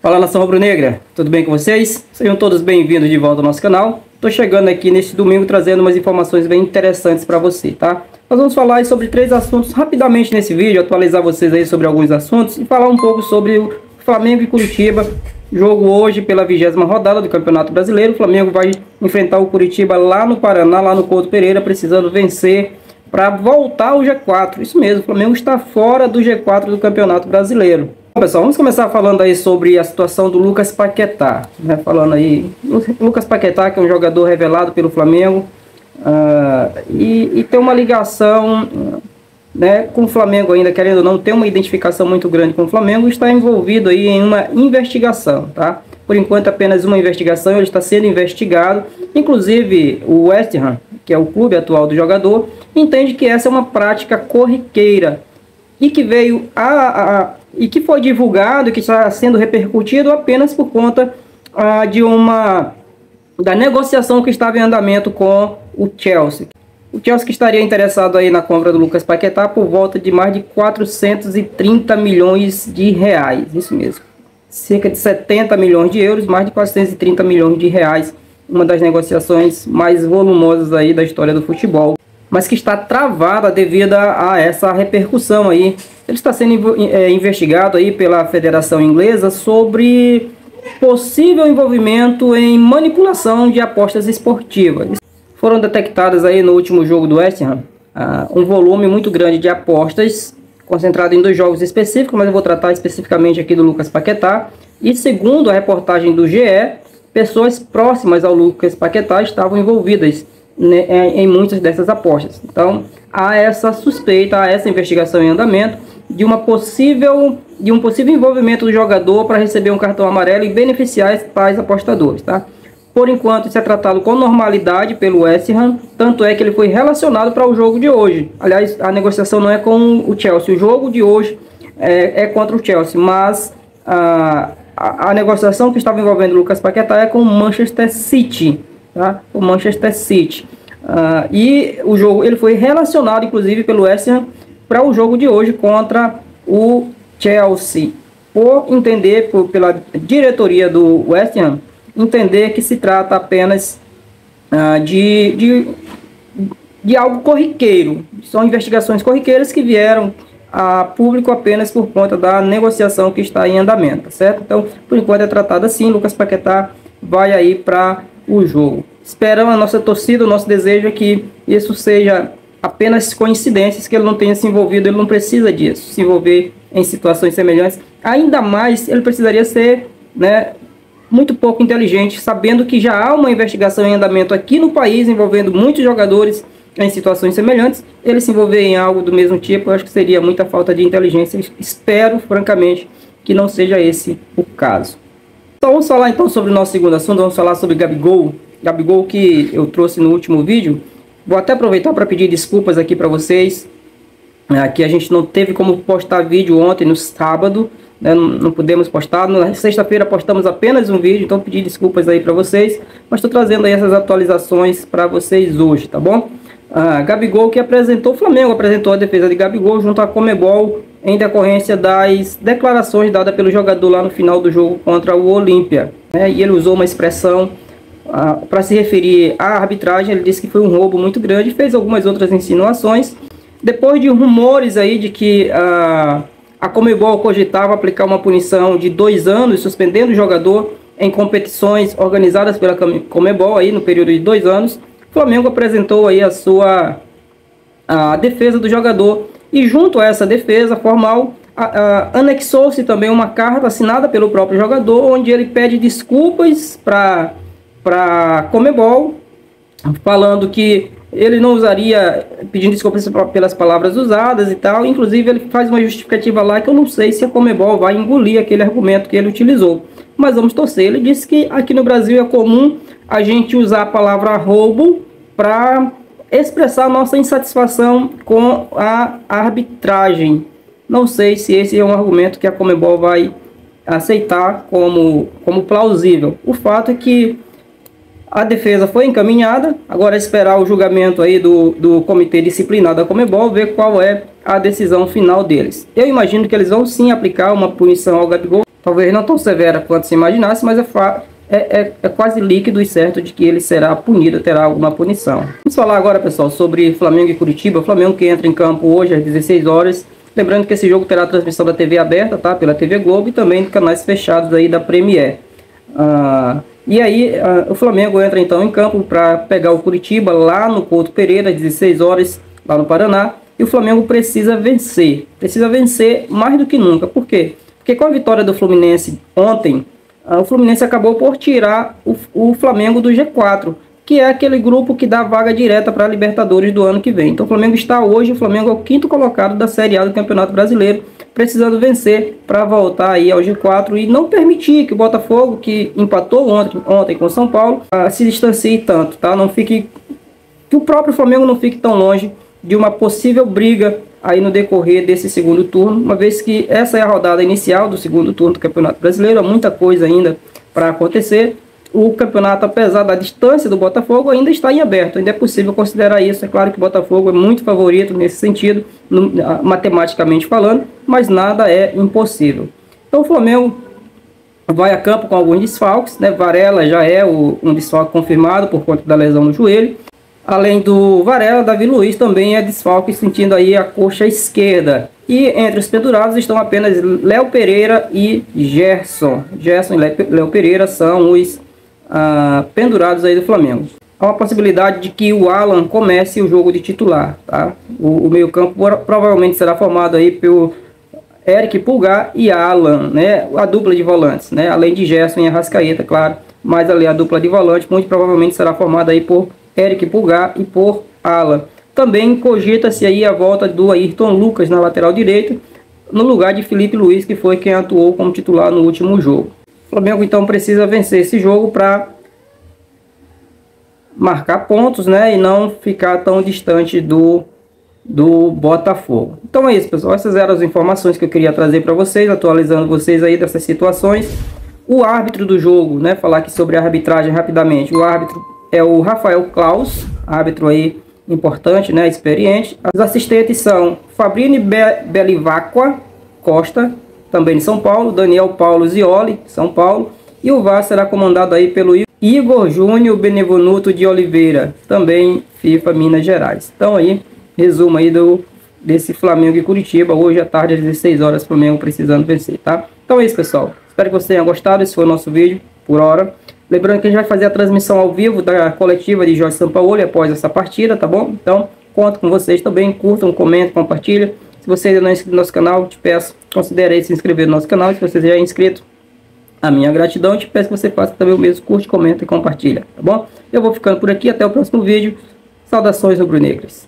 Fala, nação rubro-negra, tudo bem com vocês? Sejam todos bem-vindos de volta ao nosso canal. Estou chegando aqui neste domingo trazendo umas informações bem interessantes para você, tá? Nós vamos falar aí sobre 3 assuntos rapidamente nesse vídeo, atualizar vocês aí sobre alguns assuntos e falar um pouco sobre o Flamengo e Curitiba. Jogo hoje pela 20ª rodada do Campeonato Brasileiro. O Flamengo vai enfrentar o Curitiba lá no Paraná, lá no Couto Pereira, precisando vencer para voltar ao G4. Isso mesmo, o Flamengo está fora do G4 do Campeonato Brasileiro. Bom, pessoal, vamos começar falando aí sobre a situação do Lucas Paquetá, né? Falando aí, Lucas Paquetá, que é um jogador revelado pelo Flamengo e tem uma ligação, né, com o Flamengo ainda, querendo ou não, tem uma identificação muito grande com o Flamengo, está envolvido aí em uma investigação, tá? Por enquanto apenas uma investigação, ele está sendo investigado. Inclusive o West Ham, que é o clube atual do jogador, entende que essa é uma prática corriqueira e que veio e que foi divulgado, que está sendo repercutido apenas por conta da negociação que estava em andamento com o Chelsea. O Chelsea que estaria interessado aí na compra do Lucas Paquetá por volta de mais de 430 milhões de reais, isso mesmo. Cerca de 70 milhões de euros, mais de 430 milhões de reais, uma das negociações mais volumosas aí da história do futebol, mas que está travada devido a essa repercussão aí. Ele está sendo investigado aí pela Federação Inglesa sobre possível envolvimento em manipulação de apostas esportivas. Foram detectadas aí no último jogo do West Ham um volume muito grande de apostas, concentrado em 2 jogos específicos, mas eu vou tratar especificamente aqui do Lucas Paquetá. E segundo a reportagem do GE, pessoas próximas ao Lucas Paquetá estavam envolvidas, né, em muitas dessas apostas. Então há essa suspeita, há essa investigação em andamento de um possível envolvimento do jogador para receber um cartão amarelo e beneficiar tais apostadores, tá? Por enquanto isso é tratado com normalidade pelo West Ham, tanto é que ele foi relacionado para o jogo de hoje. Aliás, a negociação não é com o Chelsea, o jogo de hoje é contra o Chelsea, mas a negociação que estava envolvendo o Lucas Paquetá é com o Manchester City, tá? O Manchester City. E o jogo, ele foi relacionado inclusive pelo West Ham para o jogo de hoje contra o Chelsea, por entender pela diretoria do West Ham, entender que se trata apenas de algo corriqueiro. São investigações corriqueiras que vieram a público apenas por conta da negociação que está em andamento, tá certo? Então, por enquanto é tratado assim. Lucas Paquetá vai aí para o jogo. Esperamos, a nossa torcida, o nosso desejo é que isso seja apenas coincidências, que ele não tenha se envolvido. Ele não precisa disso, se envolver em situações semelhantes. Ainda mais, ele precisaria ser, né, muito pouco inteligente, sabendo que já há uma investigação em andamento aqui no país envolvendo muitos jogadores em situações semelhantes. Ele se envolver em algo do mesmo tipo, eu acho que seria muita falta de inteligência. Espero, francamente, que não seja esse o caso. Então vamos falar então sobre o nosso segundo assunto. Vamos falar sobre Gabigol. Gabigol, que eu trouxe no último vídeo. Vou até aproveitar para pedir desculpas aqui para vocês, que a gente não teve como postar vídeo ontem no sábado, né? Não pudemos postar. Na sexta-feira postamos apenas um vídeo, então pedir desculpas aí para vocês, mas estou trazendo aí essas atualizações para vocês hoje, tá bom? Gabigol, que o Flamengo apresentou a defesa de Gabigol junto à Conmebol em decorrência das declarações dadas pelo jogador lá no final do jogo contra o Olímpia, né? E ele usou uma expressão para se referir à arbitragem. Ele disse que foi um roubo muito grande, fez algumas outras insinuações. Depois de rumores aí de que a Conmebol cogitava aplicar uma punição de 2 anos, suspendendo o jogador em competições organizadas pela Conmebol aí no período de 2 anos, o Flamengo apresentou aí a defesa do jogador, e junto a essa defesa formal anexou-se também uma carta assinada pelo próprio jogador, onde ele pede desculpas para Conmebol, falando que ele não usaria, pedindo desculpas pelas palavras usadas e tal. Inclusive ele faz uma justificativa lá que eu não sei se a Conmebol vai engolir aquele argumento que ele utilizou, mas vamos torcer. Ele disse que aqui no Brasil é comum a gente usar a palavra roubo para expressar nossa insatisfação com a arbitragem. Não sei se esse é um argumento que a Conmebol vai aceitar como plausível. O fato é que a defesa foi encaminhada, agora é esperar o julgamento aí do comitê disciplinar da Conmebol, ver qual é a decisão final deles. Eu imagino que eles vão sim aplicar uma punição ao Gabigol, talvez não tão severa quanto se imaginasse, mas é quase líquido e certo de que ele será punido, terá alguma punição. Vamos falar agora, pessoal, sobre Flamengo e Curitiba. O Flamengo que entra em campo hoje às 16 horas. Lembrando que esse jogo terá transmissão da TV aberta, tá? Pela TV Globo e também de canais fechados aí da Premier. E aí o Flamengo entra então em campo para pegar o Curitiba lá no Couto Pereira às 16 horas, lá no Paraná. E o Flamengo precisa vencer mais do que nunca. Por quê? Porque com a vitória do Fluminense ontem, o Fluminense acabou por tirar o Flamengo do G4, que é aquele grupo que dá vaga direta para a Libertadores do ano que vem. Então o Flamengo está hoje, o Flamengo é o 5º colocado da Série A do Campeonato Brasileiro, precisando vencer para voltar aí ao G4 e não permitir que o Botafogo, que empatou ontem com o São Paulo, se distancie tanto, tá? Que o próprio Flamengo não fique tão longe de uma possível briga aí no decorrer desse segundo turno, uma vez que essa é a rodada inicial do segundo turno do Campeonato Brasileiro. Há muita coisa ainda para acontecer. O campeonato, apesar da distância do Botafogo, ainda está em aberto, ainda é possível considerar isso. É claro que o Botafogo é muito favorito nesse sentido, matematicamente falando, mas nada é impossível. Então o Flamengo vai a campo com alguns desfalques, né? Varela já é um desfalque confirmado por conta da lesão no joelho. Além do Varela, Davi Luiz também é desfalque, sentindo aí a coxa esquerda. E entre os pendurados estão apenas Léo Pereira e Gerson. Gerson e Léo Pereira são os pendurados aí do Flamengo. Há uma possibilidade de que o Alan comece o jogo de titular, tá? O meio-campo provavelmente será formado aí pelo Eric Pulgar e Alan, né? A dupla de volantes, né? Além de Gerson e Arrascaeta, claro. Mas ali a dupla de volante muito provavelmente será formada aí por Eric Pulgar e por Alan. Também cogita-se aí a volta do Ayrton Lucas na lateral direita, no lugar de Felipe Luiz, que foi quem atuou como titular no último jogo. O Flamengo então precisa vencer esse jogo para marcar pontos, né, e não ficar tão distante do Botafogo. Então é isso, pessoal. Essas eram as informações que eu queria trazer para vocês, atualizando vocês aí dessas situações. O árbitro do jogo, né, falar aqui sobre a arbitragem rapidamente. O árbitro é o Rafael Klaus, árbitro aí importante, né, experiente. Os assistentes são Fabrini Belivacqua Costa, também de São Paulo, Daniel Paulo Zioli, São Paulo, e o VAR será comandado aí pelo Igor Júnior Benevenuto de Oliveira, também FIFA Minas Gerais. Então aí, resumo aí desse Flamengo e Curitiba, hoje à tarde às 16 horas, Flamengo precisando vencer, tá? Então é isso, pessoal. Espero que vocês tenham gostado, esse foi o nosso vídeo, por hora. Lembrando que a gente vai fazer a transmissão ao vivo da coletiva de Jorge Sampaoli após essa partida, tá bom? Então, conto com vocês também, curtam, comentem, compartilhem. Se você ainda não é inscrito no nosso canal, te peço, considere aí se inscrever no nosso canal. Se você já é inscrito, a minha gratidão. Te peço que você faça também o mesmo, curte, comenta e compartilha, tá bom? Eu vou ficando por aqui, até o próximo vídeo. Saudações rubro-negras.